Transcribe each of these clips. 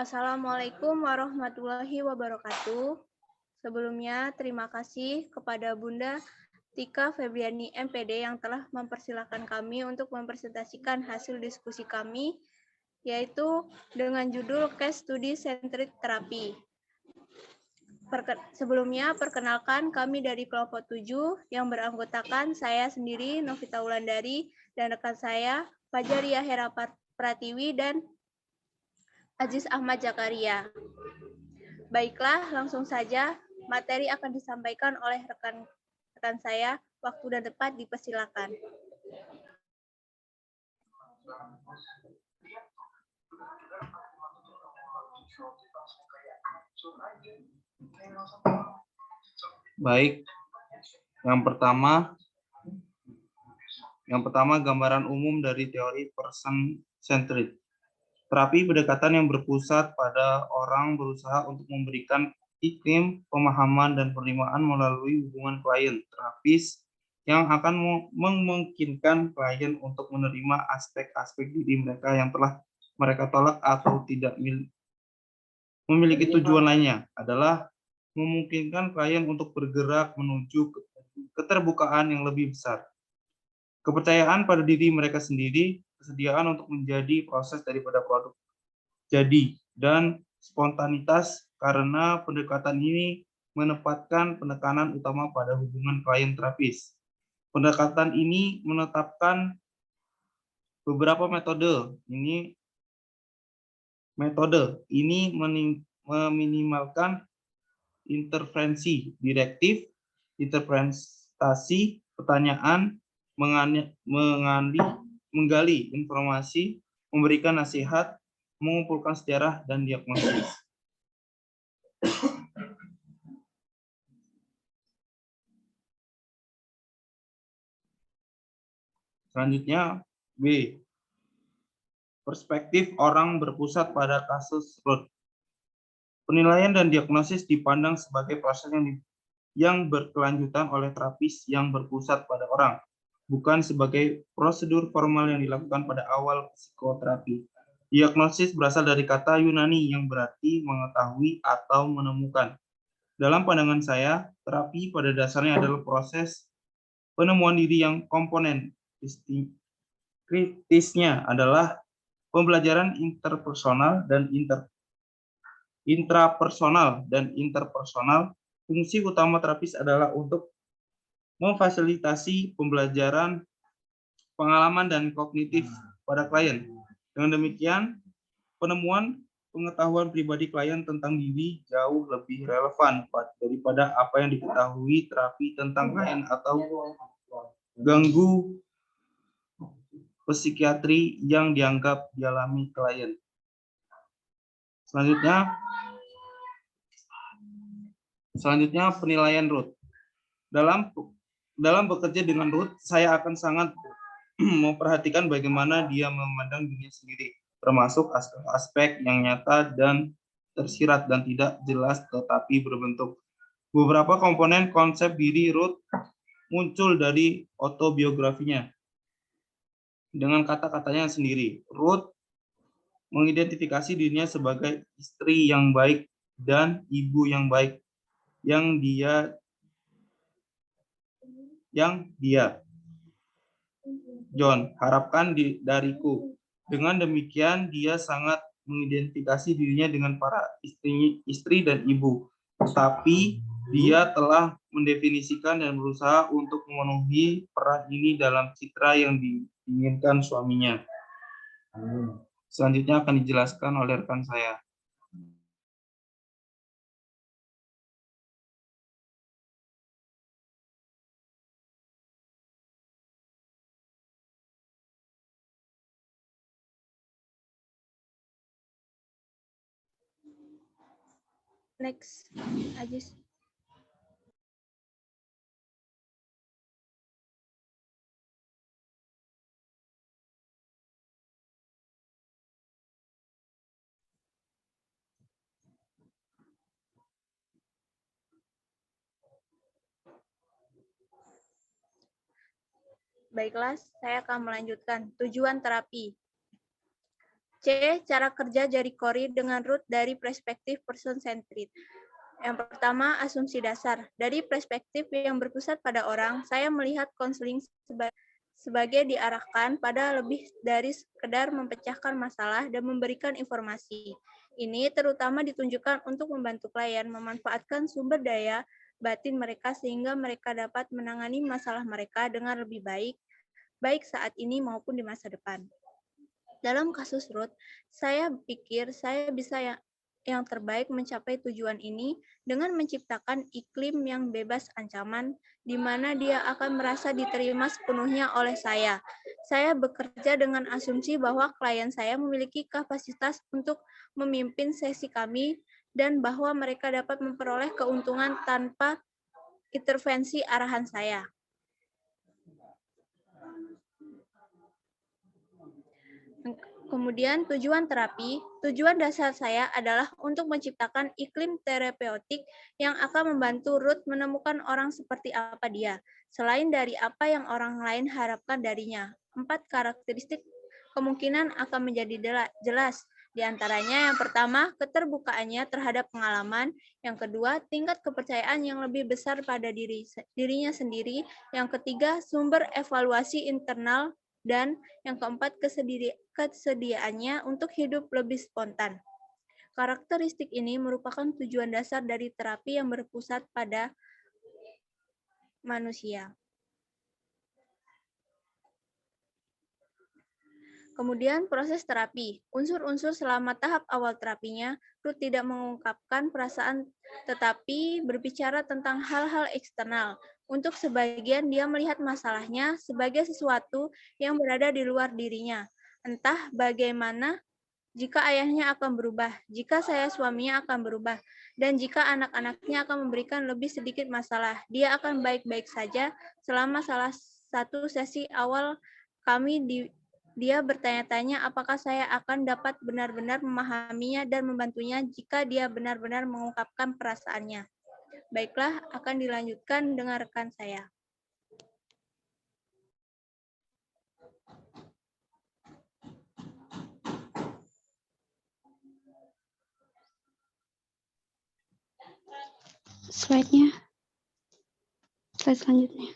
Assalamualaikum warahmatullahi wabarakatuh. Sebelumnya, terima kasih kepada Bunda Tika Febriani MPD yang telah mempersilahkan kami untuk mempresentasikan hasil diskusi kami, yaitu dengan judul Case Study Centered Therapy. Sebelumnya, perkenalkan kami dari kelompok 7 yang beranggotakan saya sendiri, Novita Wulandari, dan rekan saya, Fajaria Hera Pratiwi dan Aziz Ahmad Zakaria. Baiklah, langsung saja materi akan disampaikan oleh rekan saya. Waktu dan tempat dipersilakan. Baik, yang pertama gambaran umum dari teori person-centered. Terapi pendekatan yang berpusat pada orang berusaha untuk memberikan iklim, pemahaman, dan penerimaan melalui hubungan klien-terapis yang akan memungkinkan klien untuk menerima aspek-aspek diri mereka yang telah mereka tolak atau tidak memiliki tujuan lainnya, adalah memungkinkan klien untuk bergerak menuju keterbukaan yang lebih besar. Kepercayaan pada diri mereka sendiri, kesediaan untuk menjadi proses daripada produk jadi, dan spontanitas karena pendekatan ini menempatkan penekanan utama pada hubungan klien terapis. Pendekatan ini menetapkan beberapa metode. Metode ini meminimalkan intervensi direktif, interpretasi, pertanyaan, menggali informasi, memberikan nasihat, mengumpulkan sejarah, dan diagnosis. Selanjutnya, B. Perspektif orang berpusat pada kasus Ruth. Penilaian dan diagnosis dipandang sebagai proses yang berkelanjutan oleh terapis yang berpusat pada orang, bukan sebagai prosedur formal yang dilakukan pada awal psikoterapi. Diagnosis berasal dari kata Yunani yang berarti mengetahui atau menemukan. Dalam pandangan saya, terapi pada dasarnya adalah proses penemuan diri yang komponen kritisnya adalah pembelajaran intrapersonal dan interpersonal. Fungsi utama terapis adalah untuk memfasilitasi pembelajaran pengalaman dan kognitif pada klien. Dengan demikian, penemuan pengetahuan pribadi klien tentang diri jauh lebih relevan daripada apa yang diketahui terapi tentang klien atau ganggu psikiatri yang dianggap dialami klien. Selanjutnya penilaian Ruth. Dalam bekerja dengan Ruth, saya akan sangat memperhatikan bagaimana dia memandang dunia sendiri, termasuk aspek-aspek yang nyata dan tersirat dan tidak jelas tetapi berbentuk. Beberapa komponen konsep diri Ruth muncul dari autobiografinya. Dengan kata-katanya sendiri, Ruth mengidentifikasi dirinya sebagai istri yang baik dan ibu yang baik yang dia John harapkan dariku. Dengan demikian dia sangat mengidentifikasi dirinya dengan para istri dan ibu. Tetapi dia telah mendefinisikan dan berusaha untuk memenuhi peran ini dalam citra yang diinginkan suaminya. Selanjutnya akan dijelaskan oleh rekan saya. Next, Aziz. Baiklah, saya akan melanjutkan tujuan terapi. C. Cara kerja Jari Kori dengan Ruth dari perspektif person-centered. Yang pertama, asumsi dasar. Dari perspektif yang berpusat pada orang, saya melihat konseling sebagai diarahkan pada lebih dari sekedar memecahkan masalah dan memberikan informasi. Ini terutama ditunjukkan untuk membantu klien memanfaatkan sumber daya batin mereka sehingga mereka dapat menangani masalah mereka dengan lebih baik, baik saat ini maupun di masa depan. Dalam kasus Ruth, saya pikir saya bisa yang terbaik mencapai tujuan ini dengan menciptakan iklim yang bebas ancaman, di mana dia akan merasa diterima sepenuhnya oleh saya. Saya bekerja dengan asumsi bahwa klien saya memiliki kapasitas untuk memimpin sesi kami dan bahwa mereka dapat memperoleh keuntungan tanpa intervensi arahan saya. Kemudian tujuan terapi, tujuan dasar saya adalah untuk menciptakan iklim terapeutik yang akan membantu Ruth menemukan orang seperti apa dia, selain dari apa yang orang lain harapkan darinya. 4 karakteristik kemungkinan akan menjadi jelas. Di antaranya yang pertama, keterbukaannya terhadap pengalaman. Yang kedua, tingkat kepercayaan yang lebih besar pada dirinya sendiri. Yang ketiga, sumber evaluasi internal. Dan yang keempat, kesediaannya untuk hidup lebih spontan. Karakteristik ini merupakan tujuan dasar dari terapi yang berpusat pada manusia. Kemudian proses terapi. Unsur-unsur selama tahap awal terapinya, Ruth tidak mengungkapkan perasaan tetapi berbicara tentang hal-hal eksternal. Untuk sebagian dia melihat masalahnya sebagai sesuatu yang berada di luar dirinya. Entah bagaimana jika ayahnya akan berubah, jika saya suaminya akan berubah, dan jika anak-anaknya akan memberikan lebih sedikit masalah, dia akan baik-baik saja selama salah satu sesi awal dia bertanya-tanya apakah saya akan dapat benar-benar memahaminya dan membantunya jika dia benar-benar mengungkapkan perasaannya. Baiklah, akan dilanjutkan dengan rekan saya. Slide selanjutnya.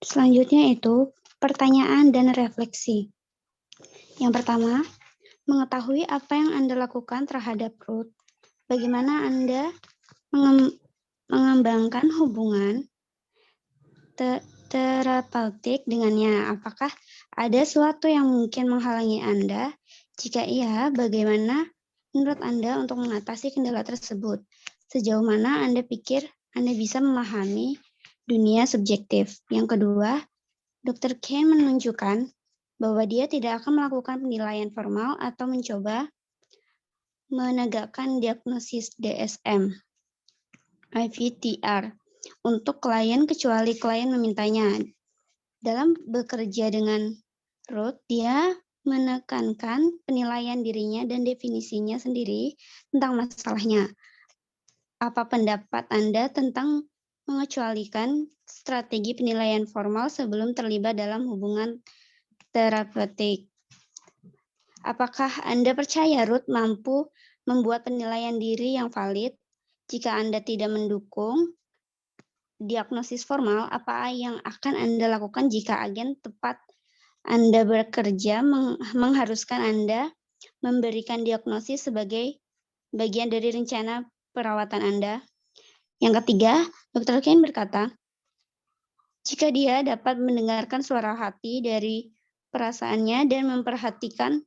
Selanjutnya itu pertanyaan dan refleksi. Yang pertama, mengetahui apa yang Anda lakukan terhadap Ruth. Bagaimana Anda mengembangkan hubungan terapeutik dengannya? Apakah ada sesuatu yang mungkin menghalangi Anda? Jika iya, bagaimana menurut Anda untuk mengatasi kendala tersebut? Sejauh mana Anda pikir Anda bisa memahami dunia subjektif? Yang kedua, Dr. Kane menunjukkan bahwa dia tidak akan melakukan penilaian formal atau mencoba menegakkan diagnosis DSM, IVTR, untuk klien kecuali klien memintanya. Dalam bekerja dengan Ruth, dia menekankan penilaian dirinya dan definisinya sendiri tentang masalahnya. Apa pendapat Anda tentang mengecualikan strategi penilaian formal sebelum terlibat dalam hubungan terapeutik? Apakah Anda percaya Ruth mampu membuat penilaian diri yang valid? Jika Anda tidak mendukung diagnosis formal, apa yang akan Anda lakukan jika agen tepat Anda bekerja mengharuskan Anda memberikan diagnosis sebagai bagian dari rencana perawatan Anda? Yang ketiga, Dr. Kane berkata, jika dia dapat mendengarkan suara hati dari perasaannya dan memperhatikan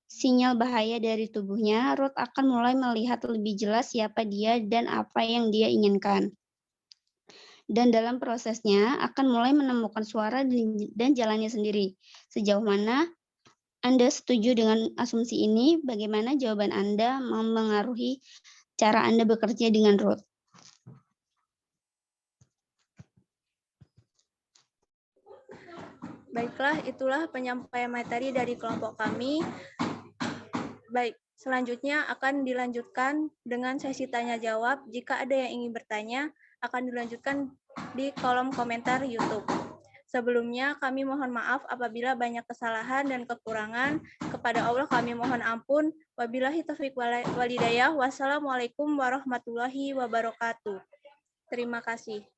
sinyal bahaya dari tubuhnya, Ruth akan mulai melihat lebih jelas siapa dia dan apa yang dia inginkan. Dan dalam prosesnya akan mulai menemukan suara dan jalannya sendiri. Sejauh mana Anda setuju dengan asumsi ini? Bagaimana jawaban Anda mempengaruhi cara Anda bekerja dengan Ruth? Baiklah, itulah penyampaian materi dari kelompok kami. Baik, selanjutnya akan dilanjutkan dengan sesi tanya jawab. Jika ada yang ingin bertanya, akan dilanjutkan di kolom komentar YouTube. Sebelumnya kami mohon maaf apabila banyak kesalahan dan kekurangan. Kepada Allah kami mohon ampun. Wabillahi taufiq walhidayah. Wassalamualaikum warahmatullahi wabarakatuh. Terima kasih.